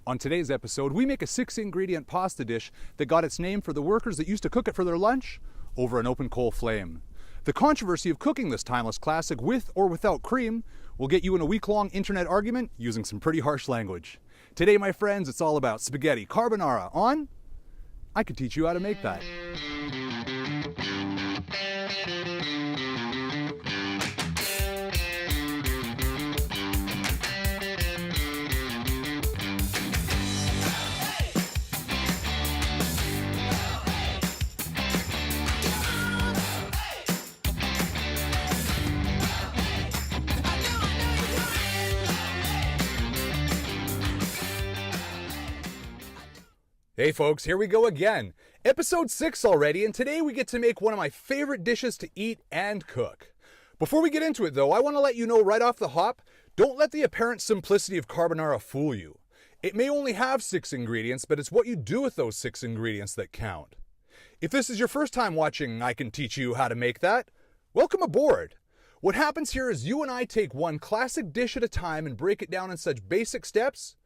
On today's episode, we make a 6-ingredient pasta dish that got its name for the workers that used to cook it for their lunch over an open coal flame. The controversy of cooking this timeless classic with or without cream will get you in a week-long internet argument using some pretty harsh language. Today, my friends, it's all about spaghetti carbonara on I Could Teach You How to Make That. Hey folks, here we go again. Episode 6 already, and today we get to make one of my favorite dishes to eat and cook. Before we get into it though, I want to let you know right off the hop, don't let the apparent simplicity of carbonara fool you. It may only have 6 ingredients, but it's what you do with those 6 ingredients that count. If this is your first time watching I Can Teach You How to Make That, welcome aboard. What happens here is you and I take one classic dish at a time and break it down in such basic steps,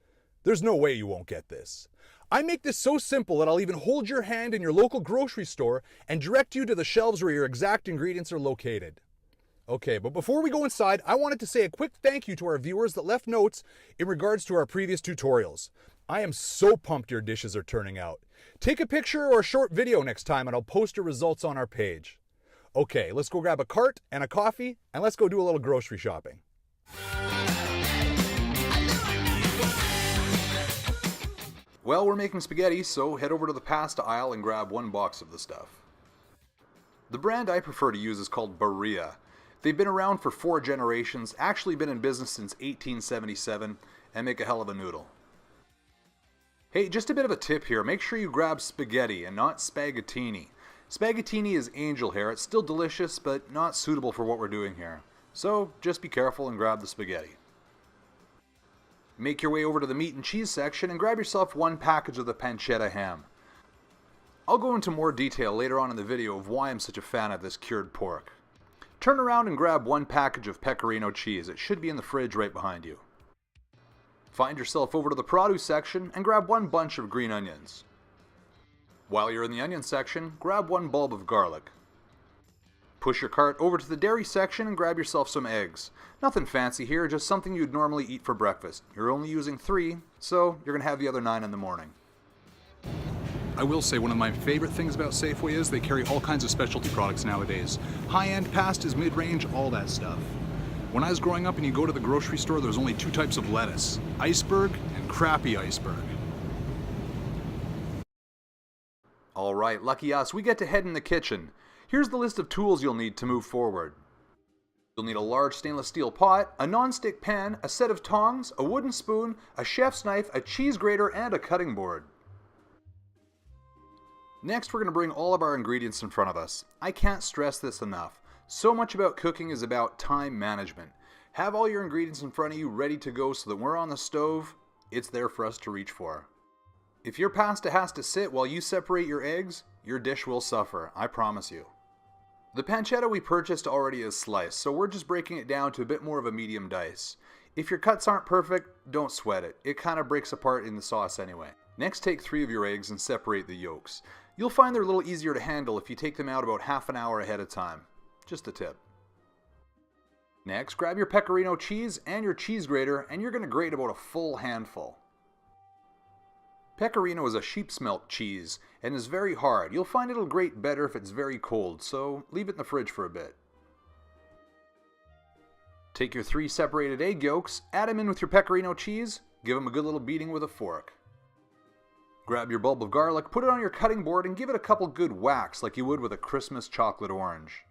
there's no way you won't get this. I make this so simple that I'll even hold your hand in your local grocery store and direct you to the shelves where your exact ingredients are located. Okay, but before we go inside, I wanted to say a quick thank you to our viewers that left notes in regards to our previous tutorials. I am so pumped your dishes are turning out. Take a picture or a short video next time and I'll post your results on our page. Okay, let's go grab a cart and a coffee and let's go do a little grocery shopping. Well, we're making spaghetti, so head over to the pasta aisle and grab one box of the stuff. The brand I prefer to use is called Barilla. They've been around for 4 generations, actually been in business since 1877, and make a hell of a noodle. Hey, just a bit of a tip here, make sure you grab spaghetti and not spaghettini. Spaghettini is angel hair, it's still delicious, but not suitable for what we're doing here. So, just be careful and grab the spaghetti. Make your way over to the meat and cheese section and grab yourself one package of the pancetta ham. I'll go into more detail later on in the video of why I'm such a fan of this cured pork. Turn around and grab one package of pecorino cheese. It should be in the fridge right behind you. Find yourself over to the produce section and grab one bunch of green onions. While you're in the onion section, grab one bulb of garlic. Push your cart over to the dairy section and grab yourself some eggs. Nothing fancy here, just something you'd normally eat for breakfast. You're only using 3, so you're going to have the other 9 in the morning. I will say one of my favorite things about Safeway is they carry all kinds of specialty products nowadays. High-end pastas, mid-range, all that stuff. When I was growing up and you go to the grocery store, there was only 2 types of lettuce. Iceberg and crappy iceberg. Alright, lucky us, we get to head in the kitchen. Here's the list of tools you'll need to move forward. You'll need a large stainless steel pot, a non-stick pan, a set of tongs, a wooden spoon, a chef's knife, a cheese grater, and a cutting board. Next, we're going to bring all of our ingredients in front of us. I can't stress this enough. So much about cooking is about time management. Have all your ingredients in front of you ready to go so that when we're on the stove, it's there for us to reach for. If your pasta has to sit while you separate your eggs, your dish will suffer, I promise you. The pancetta we purchased already is sliced, so we're just breaking it down to a bit more of a medium dice. If your cuts aren't perfect, don't sweat it. It kind of breaks apart in the sauce anyway. Next, take 3 of your eggs and separate the yolks. You'll find they're a little easier to handle if you take them out about half an hour ahead of time. Just a tip. Next, grab your pecorino cheese and your cheese grater, and you're going to grate about a full handful. Pecorino is a sheep's milk cheese and is very hard. You'll find it'll grate better if it's very cold, so leave it in the fridge for a bit. Take your 3 separated egg yolks, add them in with your pecorino cheese, give them a good little beating with a fork. Grab your bulb of garlic, put it on your cutting board, and give it a couple good whacks like you would with a Christmas chocolate orange.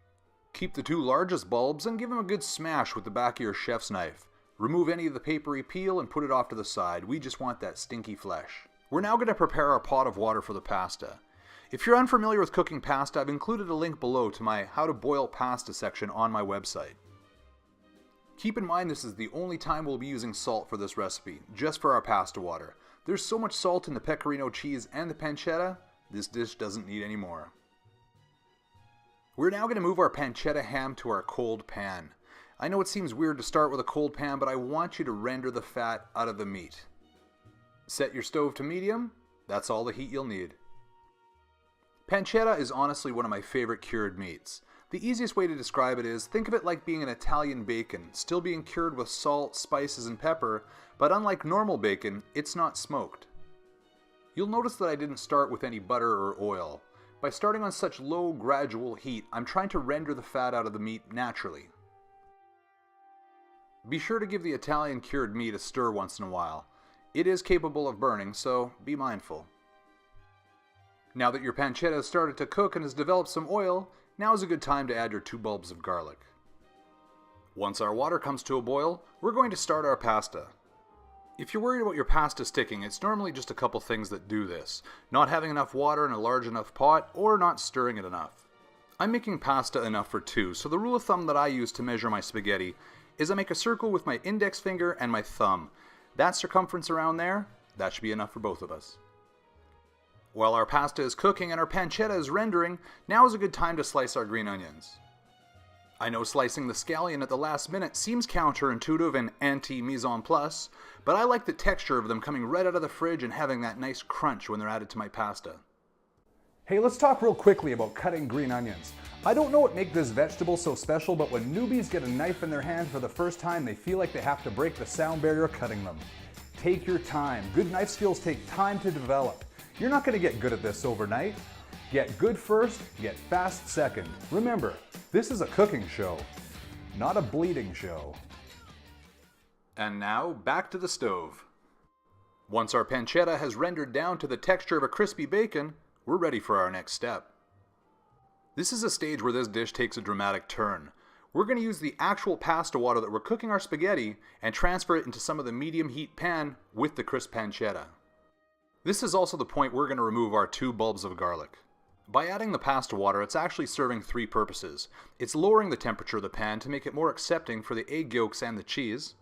Keep the 2 largest bulbs and give them a good smash with the back of your chef's knife. Remove any of the papery peel and put it off to the side. We just want that stinky flesh. We're now going to prepare our pot of water for the pasta. If you're unfamiliar with cooking pasta, I've included a link below to my How to Boil Pasta section on my website. Keep in mind this is the only time we'll be using salt for this recipe, just for our pasta water. There's so much salt in the pecorino cheese and the pancetta, this dish doesn't need any more. We're now going to move our pancetta ham to our cold pan. I know it seems weird to start with a cold pan, but I want you to render the fat out of the meat. Set your stove to medium, that's all the heat you'll need. Pancetta is honestly one of my favorite cured meats. The easiest way to describe it is, think of it like being an Italian bacon, still being cured with salt, spices, and pepper, but unlike normal bacon, it's not smoked. You'll notice that I didn't start with any butter or oil. By starting on such low, gradual heat, I'm trying to render the fat out of the meat naturally. Be sure to give the Italian cured meat a stir once in a while. It is capable of burning, so be mindful. Now that your pancetta has started to cook and has developed some oil, now is a good time to add your 2 bulbs of garlic. Once our water comes to a boil, we're going to start our pasta. If you're worried about your pasta sticking, it's normally just a couple things that do this. Not having enough water in a large enough pot, or not stirring it enough. I'm making pasta enough for 2, so the rule of thumb that I use to measure my spaghetti is I make a circle with my index finger and my thumb. That circumference around there, that should be enough for both of us. While our pasta is cooking and our pancetta is rendering, now is a good time to slice our green onions. I know slicing the scallion at the last minute seems counterintuitive and anti-mise en place, but I like the texture of them coming right out of the fridge and having that nice crunch when they're added to my pasta. Hey, let's talk real quickly about cutting green onions. I don't know what makes this vegetable so special, but when newbies get a knife in their hand for the first time, they feel like they have to break the sound barrier cutting them. Take your time. Good knife skills take time to develop. You're not going to get good at this overnight. Get good first, get fast second. Remember, this is a cooking show, not a bleeding show. And now, back to the stove. Once our pancetta has rendered down to the texture of a crispy bacon, we're ready for our next step. This is a stage where this dish takes a dramatic turn. We're going to use the actual pasta water that we're cooking our spaghetti and transfer it into some of the medium heat pan with the crisp pancetta. This is also the point we're going to remove our 2 bulbs of garlic. By adding the pasta water, it's actually serving 3 purposes. It's lowering the temperature of the pan to make it more accepting for the egg yolks and the cheese.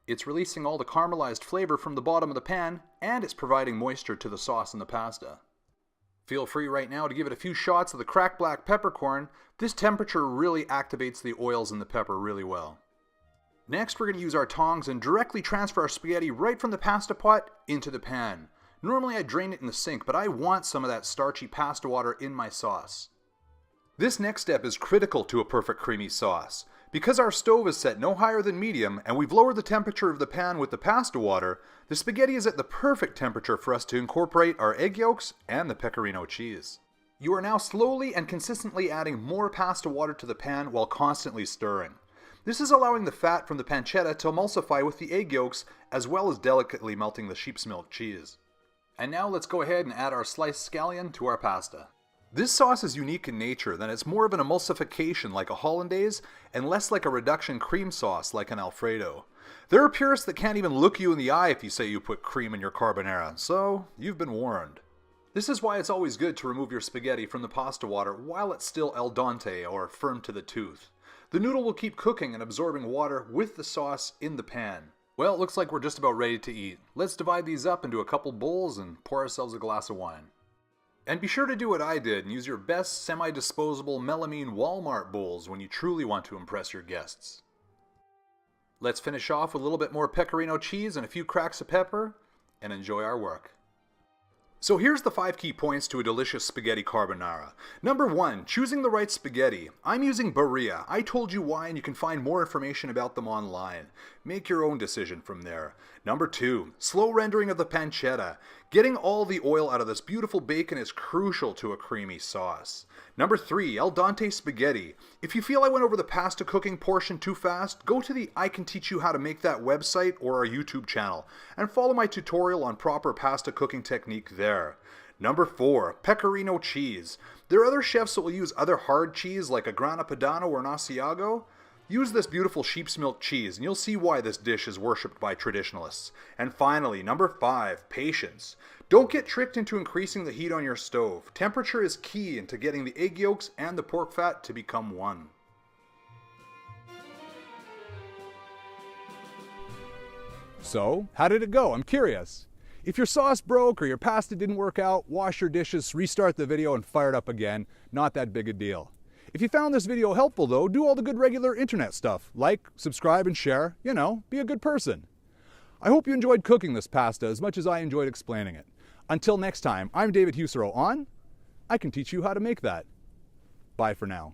It's releasing all the caramelized flavor from the bottom of the pan, and it's providing moisture to the sauce and the pasta. Feel free right now to give it a few shots of the cracked black peppercorn. This temperature really activates the oils in the pepper really well. Next, we're going to use our tongs and directly transfer our spaghetti right from the pasta pot into the pan. Normally I drain it in the sink, but I want some of that starchy pasta water in my sauce. This next step is critical to a perfect creamy sauce. Because our stove is set no higher than medium and we've lowered the temperature of the pan with the pasta water, the spaghetti is at the perfect temperature for us to incorporate our egg yolks and the pecorino cheese. You are now slowly and consistently adding more pasta water to the pan while constantly stirring. This is allowing the fat from the pancetta to emulsify with the egg yolks as well as delicately melting the sheep's milk cheese. And now let's go ahead and add our sliced scallion to our pasta. This sauce is unique in nature, that it's more of an emulsification like a hollandaise and less like a reduction cream sauce like an Alfredo. There are purists that can't even look you in the eye if you say you put cream in your carbonara, so you've been warned. This is why it's always good to remove your spaghetti from the pasta water while it's still al dente or firm to the tooth. The noodle will keep cooking and absorbing water with the sauce in the pan. Well, it looks like we're just about ready to eat. Let's divide these up into a couple bowls and pour ourselves a glass of wine. And be sure to do what I did and use your best semi-disposable melamine Walmart bowls when you truly want to impress your guests. Let's finish off with a little bit more pecorino cheese and a few cracks of pepper, and enjoy our work. So here's the 5 key points to a delicious spaghetti carbonara. Number 1, choosing the right spaghetti. I'm using Berea. I told you why, and you can find more information about them online. Make your own decision from there. Number 2, slow rendering of the pancetta. Getting all the oil out of this beautiful bacon is crucial to a creamy sauce. Number 3, al dente spaghetti. If you feel I went over the pasta cooking portion too fast, go to the I Can Teach You How to Make That website or our YouTube channel and follow my tutorial on proper pasta cooking technique there. Number 4, pecorino cheese. There are other chefs that will use other hard cheese like a Grana Padano or an Asiago. Use this beautiful sheep's milk cheese and you'll see why this dish is worshipped by traditionalists. And finally, number 5, patience. Don't get tricked into increasing the heat on your stove. Temperature is key into getting the egg yolks and the pork fat to become one. So, how did it go? I'm curious. If your sauce broke or your pasta didn't work out, wash your dishes, restart the video, and fire it up again. Not that big a deal. If you found this video helpful though, do all the good regular internet stuff. Like, subscribe, and share. You know, be a good person. I hope you enjoyed cooking this pasta as much as I enjoyed explaining it. Until next time, I'm David Husero on I Can Teach You How to Make That. Bye for now.